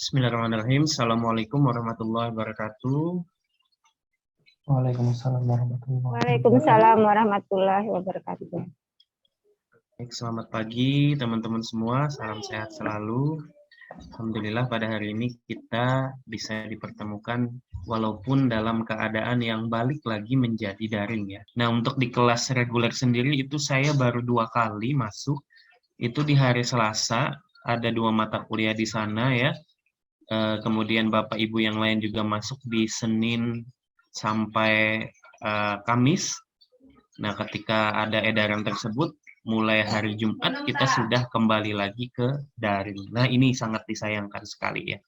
Bismillahirrahmanirrahim. Assalamualaikum warahmatullahi wabarakatuh. Waalaikumsalam warahmatullahi wabarakatuh. Waalaikumsalam warahmatullahi wabarakatuh. Baik, selamat pagi teman-teman semua. Salam sehat selalu. Alhamdulillah pada hari ini kita bisa dipertemukan walaupun dalam keadaan yang balik lagi menjadi daring ya. Nah, untuk di kelas reguler sendiri itu saya baru 2 kali masuk. Itu di hari Selasa, ada 2 mata kuliah di sana ya. Kemudian Bapak Ibu yang lain juga masuk di Senin sampai Kamis. Nah, ketika ada edaran tersebut, mulai hari Jumat kita sudah kembali lagi ke daring. Nah, ini sangat disayangkan sekali ya.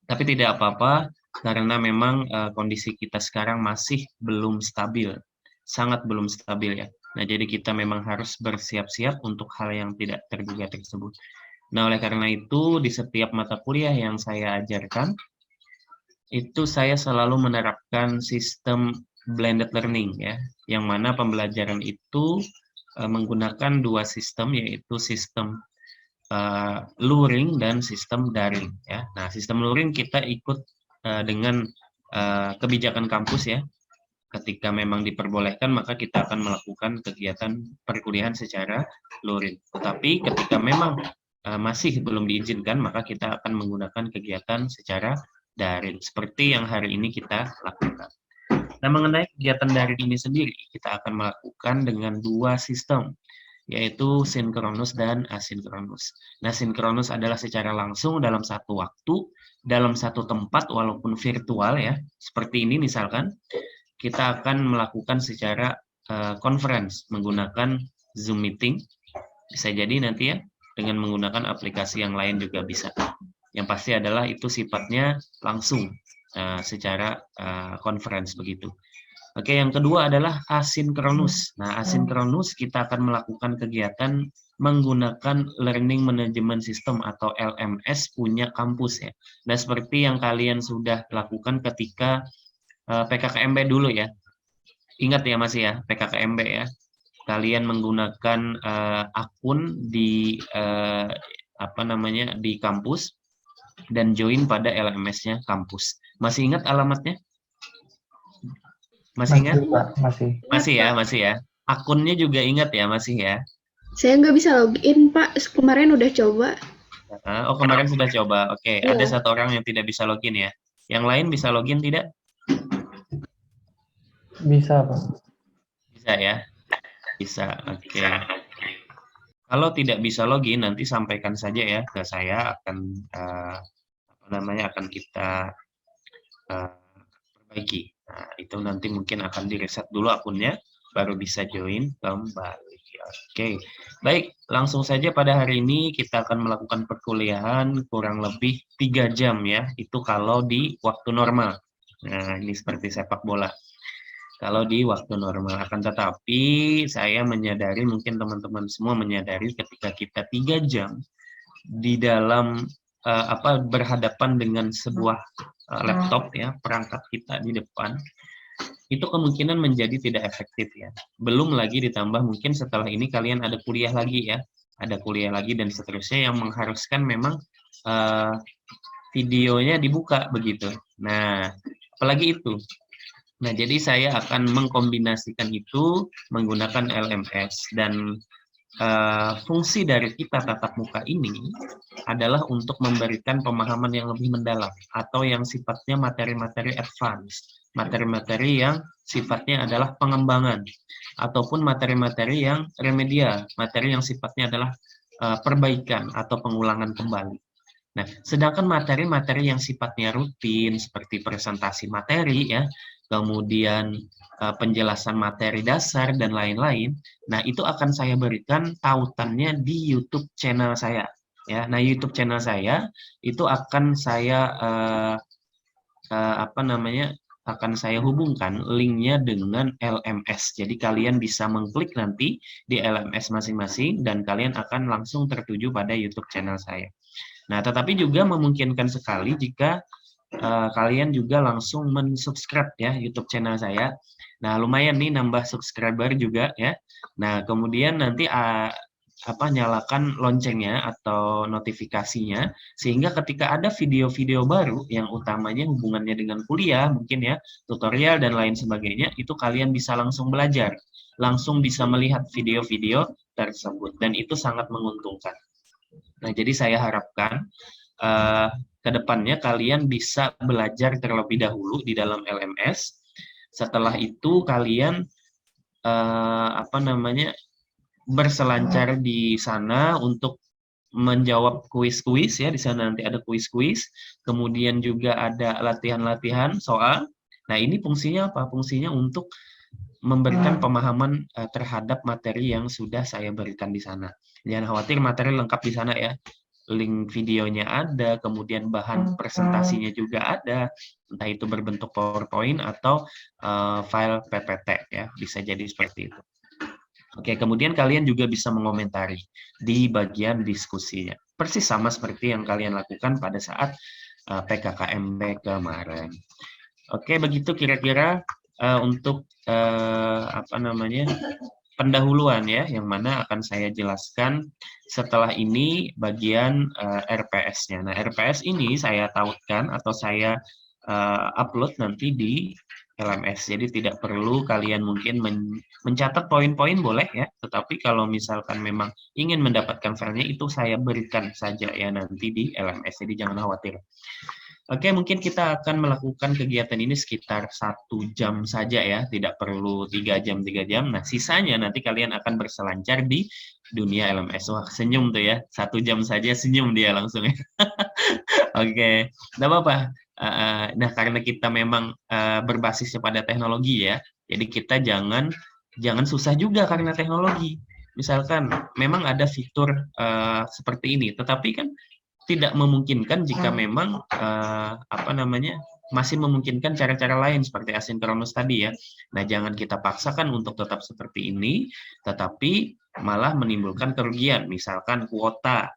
Tapi tidak apa-apa, karena memang kondisi kita sekarang masih belum stabil. Sangat belum stabil ya. Nah, jadi kita memang harus bersiap-siap untuk hal yang tidak terduga tersebut. Nah, oleh karena itu, di setiap mata kuliah yang saya ajarkan, itu saya selalu menerapkan sistem blended learning ya, yang mana pembelajaran itu menggunakan 2 sistem, yaitu sistem luring dan sistem daring ya. Nah, sistem luring kita ikut dengan kebijakan kampus ya. Ketika memang diperbolehkan, maka kita akan melakukan kegiatan perkuliahan secara luring. Tetapi ketika memang masih belum diizinkan, maka kita akan menggunakan kegiatan secara daring, seperti yang hari ini kita lakukan. Nah, mengenai kegiatan daring ini sendiri, kita akan melakukan dengan 2 sistem, yaitu sinkronus dan asinkronus. Nah, sinkronus adalah secara langsung dalam satu waktu, dalam satu tempat, walaupun virtual ya, seperti ini misalkan, kita akan melakukan secara conference, menggunakan Zoom meeting, bisa jadi nanti ya, dengan menggunakan aplikasi yang lain juga bisa. Yang pasti adalah itu sifatnya langsung secara conference begitu. Oke, yang kedua adalah asinkronus. Nah, asinkronus kita akan melakukan kegiatan menggunakan Learning Management System atau LMS punya kampus ya. Nah, seperti yang kalian sudah lakukan ketika PKKMB dulu ya. Ingat ya masih ya, PKKMB ya. Kalian menggunakan akun di di kampus dan join pada LMS-nya kampus. Masih ingat alamatnya? Masih ingat? Masih. Masih ya. Akunnya juga ingat ya, masih ya. Saya nggak bisa login, Pak. Kemarin udah coba. Oh, kemarin sudah coba. Oke, Iya. ada 1 orang yang tidak bisa login ya. Yang lain bisa login tidak? Bisa, Pak. Bisa ya. Bisa. Oke. Kalau tidak bisa login, nanti sampaikan saja ya ke saya, akan akan kita perbaiki. Nah, itu nanti mungkin akan direset dulu akunnya, baru bisa join kembali. Oke, baik, langsung saja pada hari ini kita akan melakukan perkuliahan kurang lebih 3 jam ya, itu kalau di waktu normal. Nah, ini seperti sepak bola. Kalau di waktu normal, akan tetapi saya menyadari, mungkin teman-teman semua menyadari, ketika kita 3 jam di dalam berhadapan dengan sebuah laptop ya, perangkat kita di depan, itu kemungkinan menjadi tidak efektif ya. Belum lagi ditambah mungkin setelah ini kalian ada kuliah lagi ya, ada kuliah lagi dan seterusnya yang mengharuskan memang videonya dibuka begitu. Nah, apalagi itu. Nah, jadi saya akan mengkombinasikan itu menggunakan LMS, dan fungsi dari kita tatap muka ini adalah untuk memberikan pemahaman yang lebih mendalam atau yang sifatnya materi-materi advance, materi-materi yang sifatnya adalah pengembangan, ataupun materi-materi yang remedial, materi yang sifatnya adalah perbaikan atau pengulangan kembali. Nah, sedangkan materi-materi yang sifatnya rutin seperti presentasi materi ya, kemudian penjelasan materi dasar dan lain-lain, nah itu akan saya berikan tautannya di YouTube channel saya ya. Nah, YouTube channel saya itu akan saya akan saya hubungkan linknya dengan LMS. Jadi kalian bisa mengklik nanti di LMS masing-masing dan kalian akan langsung tertuju pada YouTube channel saya. Nah, tetapi juga memungkinkan sekali jika kalian juga langsung mensubscribe ya YouTube channel saya. Nah, lumayan nih nambah subscriber juga ya. Nah, kemudian nanti nyalakan loncengnya atau notifikasinya, sehingga ketika ada video-video baru yang utamanya hubungannya dengan kuliah, mungkin ya, tutorial dan lain sebagainya, itu kalian bisa langsung belajar, langsung bisa melihat video-video tersebut, dan itu sangat menguntungkan. Nah, jadi saya harapkan ke depannya kalian bisa belajar terlebih dahulu di dalam LMS. Setelah itu kalian berselancar di sana untuk menjawab kuis-kuis ya. Di sana nanti ada kuis-kuis, kemudian juga ada latihan-latihan soal. Nah, ini fungsinya apa? Fungsinya untuk memberikan pemahaman terhadap materi yang sudah saya berikan di sana. Jangan khawatir, materi lengkap di sana ya. Link videonya ada, kemudian bahan presentasinya juga ada, entah itu berbentuk PowerPoint atau file PPT ya, bisa jadi seperti itu. Oke, kemudian kalian juga bisa mengomentari di bagian diskusinya. Persis sama seperti yang kalian lakukan pada saat PKKMB kemarin. Oke, begitu kira-kira untuk pendahuluan ya, yang mana akan saya jelaskan setelah ini bagian RPS-nya. Nah, RPS ini saya tautkan atau saya upload nanti di LMS. Jadi tidak perlu kalian mungkin mencatat poin-poin, boleh ya, tetapi kalau misalkan memang ingin mendapatkan filenya itu saya berikan saja ya nanti di LMS. Jadi jangan khawatir. Oke, mungkin kita akan melakukan kegiatan ini sekitar 1 jam saja ya, tidak perlu 3 jam. Nah, sisanya nanti kalian akan berselancar di dunia LMS. Wah, senyum tuh ya, 1 jam saja senyum dia langsung ya. Oke, nggak apa-apa. Nah, karena kita memang berbasis pada teknologi ya, jadi kita jangan susah juga karena teknologi. Misalkan memang ada fitur seperti ini, tetapi kan tidak memungkinkan jika memang masih memungkinkan cara-cara lain seperti asinkronus tadi ya. Nah, jangan kita paksakan untuk tetap seperti ini, tetapi malah menimbulkan kerugian. Misalkan kuota,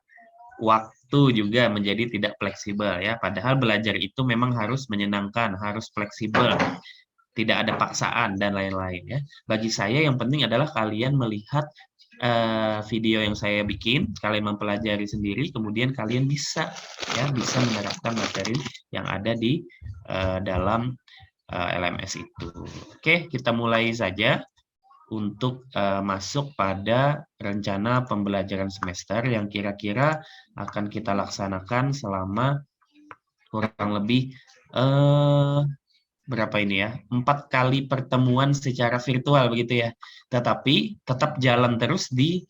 waktu juga menjadi tidak fleksibel ya. Padahal belajar itu memang harus menyenangkan, harus fleksibel, tidak ada paksaan dan lain-lain ya. Bagi saya yang penting adalah kalian melihat video yang saya bikin, kalian mempelajari sendiri, kemudian kalian bisa menerapkan materi yang ada di dalam LMS itu. Oke, kita mulai saja untuk masuk pada rencana pembelajaran semester yang kira-kira akan kita laksanakan selama kurang lebih berapa ini ya, 4 kali pertemuan secara virtual begitu ya, tetapi tetap jalan terus di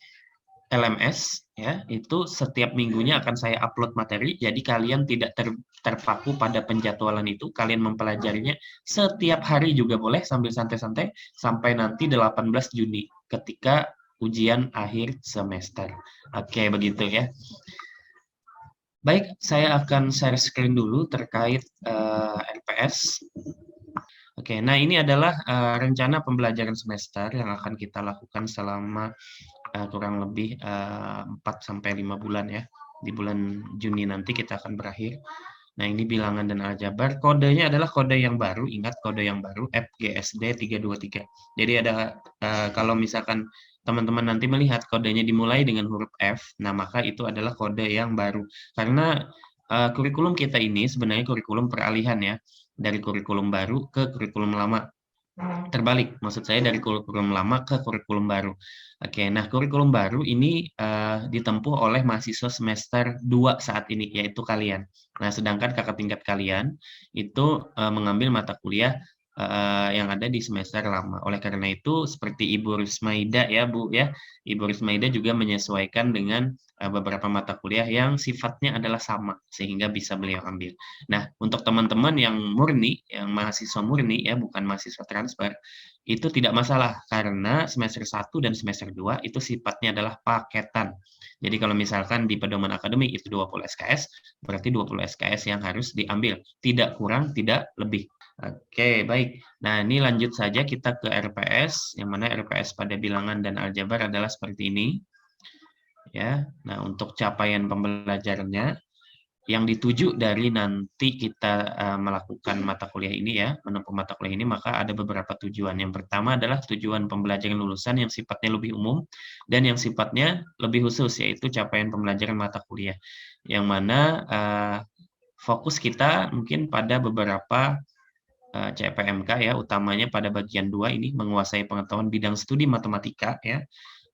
LMS ya, itu setiap minggunya akan saya upload materi, jadi kalian tidak terpaku pada penjadwalan itu, kalian mempelajarinya setiap hari juga boleh sambil santai-santai sampai nanti 18 Juni ketika ujian akhir semester. Oke, begitu ya. Baik, saya akan share screen dulu terkait RPS. Oke, nah ini adalah rencana pembelajaran semester yang akan kita lakukan selama kurang lebih 4-5 bulan ya. Di bulan Juni nanti kita akan berakhir. Nah, ini bilangan dan aljabar. Kodenya adalah kode yang baru, ingat kode yang baru, FGSD 323. Jadi ada, kalau misalkan teman-teman nanti melihat kodenya dimulai dengan huruf F, nah maka itu adalah kode yang baru. Karena kurikulum kita ini sebenarnya kurikulum peralihan ya, dari kurikulum baru ke kurikulum lama. Terbalik, maksud saya dari kurikulum lama ke kurikulum baru. Oke, nah kurikulum baru ini ditempuh oleh mahasiswa semester 2 saat ini, yaitu kalian. Nah, sedangkan kakak tingkat kalian itu mengambil mata kuliah yang ada di semester lama. Oleh karena itu, seperti Ibu Rismaida ya, Bu ya, Ibu Rismaida juga menyesuaikan dengan beberapa mata kuliah yang sifatnya adalah sama, sehingga bisa beliau ambil. Nah, untuk teman-teman yang murni, yang mahasiswa murni ya, bukan mahasiswa transfer, itu tidak masalah karena semester 1 dan semester 2 itu sifatnya adalah paketan. Jadi kalau misalkan di pedoman akademik itu 20 SKS, berarti 20 SKS yang harus diambil, tidak kurang, tidak lebih. Oke, baik. Nah, ini lanjut saja kita ke RPS, yang mana RPS pada bilangan dan aljabar adalah seperti ini. Ya, nah untuk capaian pembelajarannya, yang dituju dari nanti kita melakukan mata kuliah ini ya, menempuh mata kuliah ini, maka ada beberapa tujuan. Yang pertama adalah tujuan pembelajaran lulusan yang sifatnya lebih umum dan yang sifatnya lebih khusus, yaitu capaian pembelajaran mata kuliah. Yang mana fokus kita mungkin pada beberapa CPMK ya, utamanya pada bagian 2 ini, menguasai pengetahuan bidang studi matematika ya,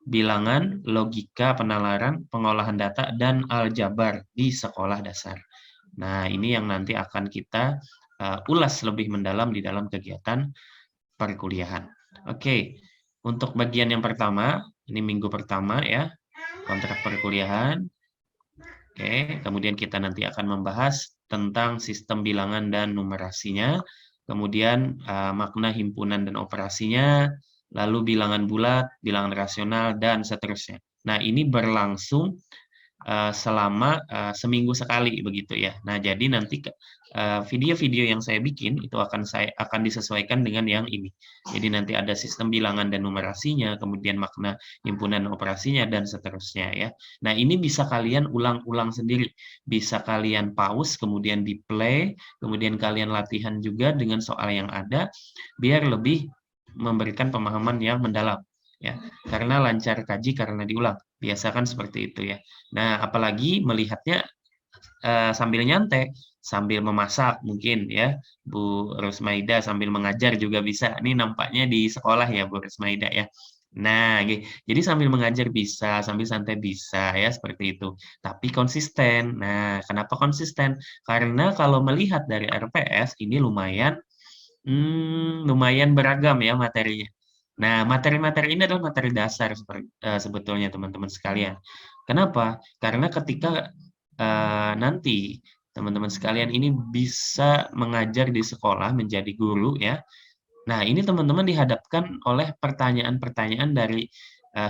bilangan, logika, penalaran, pengolahan data, dan aljabar di sekolah dasar. Nah, ini yang nanti akan kita ulas lebih mendalam di dalam kegiatan perkuliahan. Oke, untuk bagian yang pertama, ini minggu pertama ya, kontrak perkuliahan. Oke, kemudian kita nanti akan membahas tentang sistem bilangan dan numerasinya, kemudian makna himpunan dan operasinya, lalu bilangan bulat, bilangan rasional, dan seterusnya. Nah, ini berlangsung selama seminggu sekali begitu ya. Nah, jadi nanti video-video yang saya bikin itu akan disesuaikan dengan yang ini. Jadi nanti ada sistem bilangan dan numerasinya, kemudian makna himpunan dan operasinya, dan seterusnya ya. Nah, ini bisa kalian ulang-ulang sendiri. Bisa kalian pause, kemudian di play, kemudian kalian latihan juga dengan soal yang ada, biar lebih memberikan pemahaman yang mendalam. Ya, karena lancar kaji karena diulang, biasakan seperti itu ya. Nah, apalagi melihatnya sambil nyantai, sambil memasak mungkin ya, Bu Rusmaida sambil mengajar juga bisa. Ini nampaknya di sekolah ya, Bu Rusmaida ya. Nah, jadi sambil mengajar bisa, sambil santai bisa ya, seperti itu. Tapi konsisten. Nah, kenapa konsisten? Karena kalau melihat dari RPS ini lumayan beragam ya materinya. Nah, materi-materi ini adalah materi dasar sebetulnya teman-teman sekalian. Kenapa? Karena ketika nanti teman-teman sekalian ini bisa mengajar di sekolah, menjadi guru ya. Nah, ini teman-teman dihadapkan oleh pertanyaan-pertanyaan dari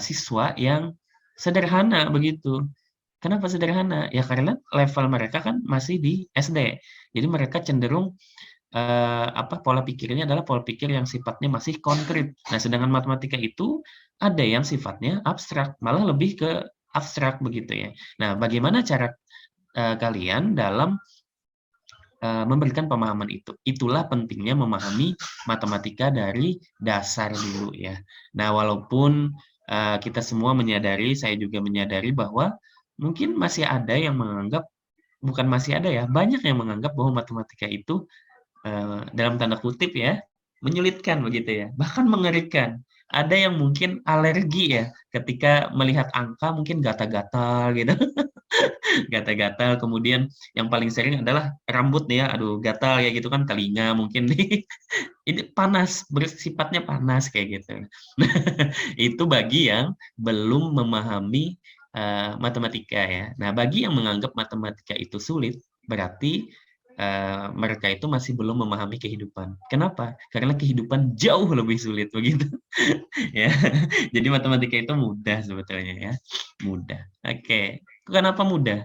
siswa yang sederhana begitu. Kenapa sederhana? Ya karena level mereka kan masih di SD. Jadi mereka cenderung pola pikirnya adalah pola pikir yang sifatnya masih konkret. Nah, sedangkan matematika itu ada yang sifatnya abstrak, malah lebih ke abstrak begitu ya. Nah, bagaimana cara kalian dalam memberikan pemahaman itu? Itulah pentingnya memahami matematika dari dasar dulu ya. Nah, walaupun kita semua menyadari, saya juga menyadari bahwa mungkin masih ada yang menganggap, bukan masih ada ya, banyak yang menganggap bahwa matematika itu dalam tanda kutip ya, menyulitkan begitu ya, bahkan mengerikan. Ada yang mungkin alergi ya, ketika melihat angka mungkin gatal-gatal gitu. Gatal-gatal, kemudian yang paling sering adalah rambut ya, aduh gatal ya gitu kan, telinga mungkin nih. Ini panas, bersifatnya panas kayak gitu. Nah, itu bagi yang belum memahami matematika ya. Nah, bagi yang menganggap matematika itu sulit, berarti mereka itu masih belum memahami kehidupan. Kenapa? Karena kehidupan jauh lebih sulit begitu. Ya. Jadi matematika itu mudah sebetulnya ya. Mudah. Oke. Kenapa mudah?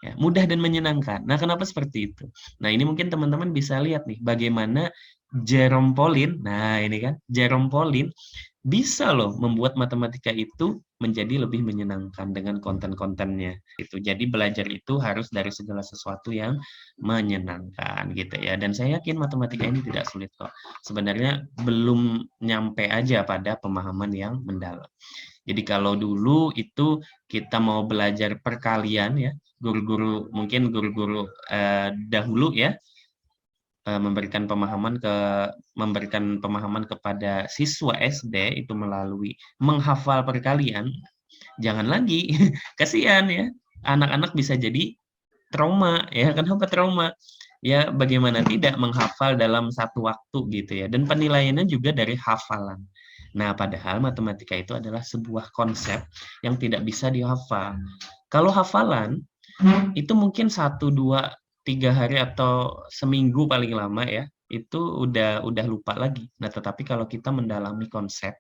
Ya, mudah dan menyenangkan. Nah, kenapa seperti itu? Nah, ini mungkin teman-teman bisa lihat nih bagaimana Jerome Pauline, nah ini kan Jerome Pauline bisa loh membuat matematika itu menjadi lebih menyenangkan dengan konten-kontennya. Itu. Jadi belajar itu harus dari segala sesuatu yang menyenangkan gitu ya. Dan saya yakin matematika ini tidak sulit kok. Sebenarnya belum nyampe aja pada pemahaman yang mendalam. Jadi kalau dulu itu kita mau belajar perkalian ya, guru-guru mungkin guru-guru dahulu ya, memberikan pemahaman kepada siswa SD itu melalui menghafal perkalian, jangan lagi, kasihan ya, anak-anak bisa jadi trauma ya. Kenapa trauma? Ya bagaimana tidak menghafal dalam satu waktu gitu ya, dan penilaiannya juga dari hafalan. Nah, padahal matematika itu adalah sebuah konsep yang tidak bisa dihafal. Kalau hafalan itu mungkin 1, 2, 3 hari atau seminggu paling lama ya, itu udah lupa lagi. Nah, tetapi kalau kita mendalami konsep,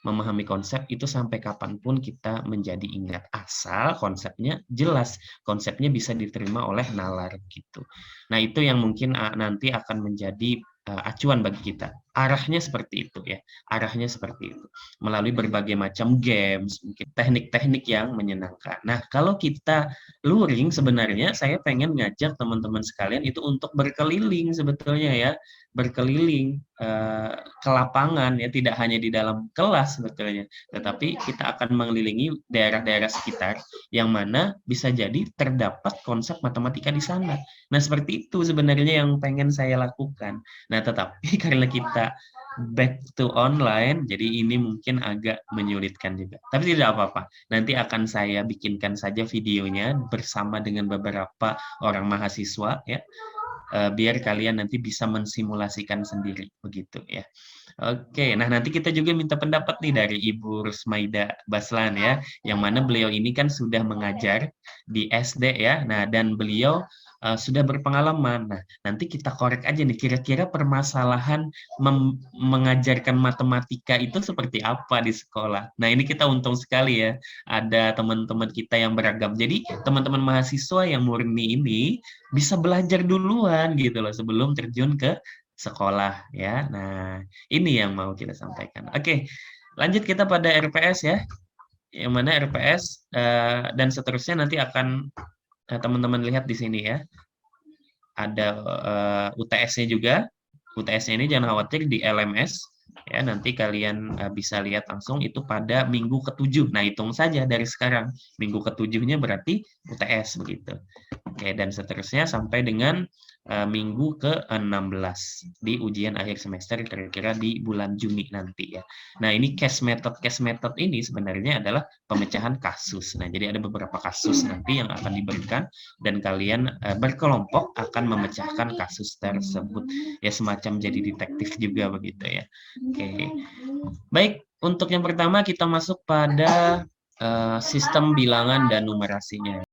memahami konsep itu sampai kapanpun kita menjadi ingat, asal konsepnya jelas, konsepnya bisa diterima oleh nalar gitu. Nah, itu yang mungkin nanti akan menjadi acuan bagi kita. arahnya seperti itu ya, arahnya seperti itu. Melalui berbagai macam games, mungkin teknik-teknik yang menyenangkan. Nah, kalau kita luring sebenarnya saya pengen ngajak teman-teman sekalian itu untuk berkeliling sebetulnya ya, berkeliling ke lapangan ya, tidak hanya di dalam kelas sebetulnya, tetapi kita akan mengelilingi daerah-daerah sekitar yang mana bisa jadi terdapat konsep matematika di sana. Nah, seperti itu sebenarnya yang pengen saya lakukan. Nah, tetapi karena kita back to online, jadi ini mungkin agak menyulitkan juga. Tapi tidak apa-apa, nanti akan saya bikinkan saja videonya bersama dengan beberapa orang mahasiswa ya, biar kalian nanti bisa mensimulasikan sendiri, begitu ya. Oke, nah nanti kita juga minta pendapat nih dari Ibu Rusmaida Baslan ya, yang mana beliau ini kan sudah mengajar di SD ya, nah dan beliau sudah berpengalaman. Nah, nanti kita korek aja nih, kira-kira permasalahan mengajarkan matematika itu seperti apa di sekolah. Nah, ini kita untung sekali ya, ada teman-teman kita yang beragam. Jadi, teman-teman mahasiswa yang murni ini bisa belajar duluan gitu loh, sebelum terjun ke sekolah ya. Nah, ini yang mau kita sampaikan. Oke, lanjut kita pada RPS ya. Yang mana RPS dan seterusnya nanti akan teman-teman lihat di sini ya. Ada UTS-nya juga. UTS-nya ini jangan khawatir di LMS ya, nanti kalian bisa lihat langsung itu pada minggu ke-7. Nah, hitung saja dari sekarang. Minggu ke-7-nya berarti UTS begitu. Oke, dan seterusnya sampai dengan minggu ke-16 di ujian akhir semester kira-kira di bulan Juni nanti ya. Nah, ini case method ini sebenarnya adalah pemecahan kasus. Nah, jadi ada beberapa kasus nanti yang akan diberikan dan kalian berkelompok akan memecahkan kasus tersebut. Ya, semacam jadi detektif juga begitu ya. Oke. Baik, untuk yang pertama kita masuk pada sistem bilangan dan numerasinya.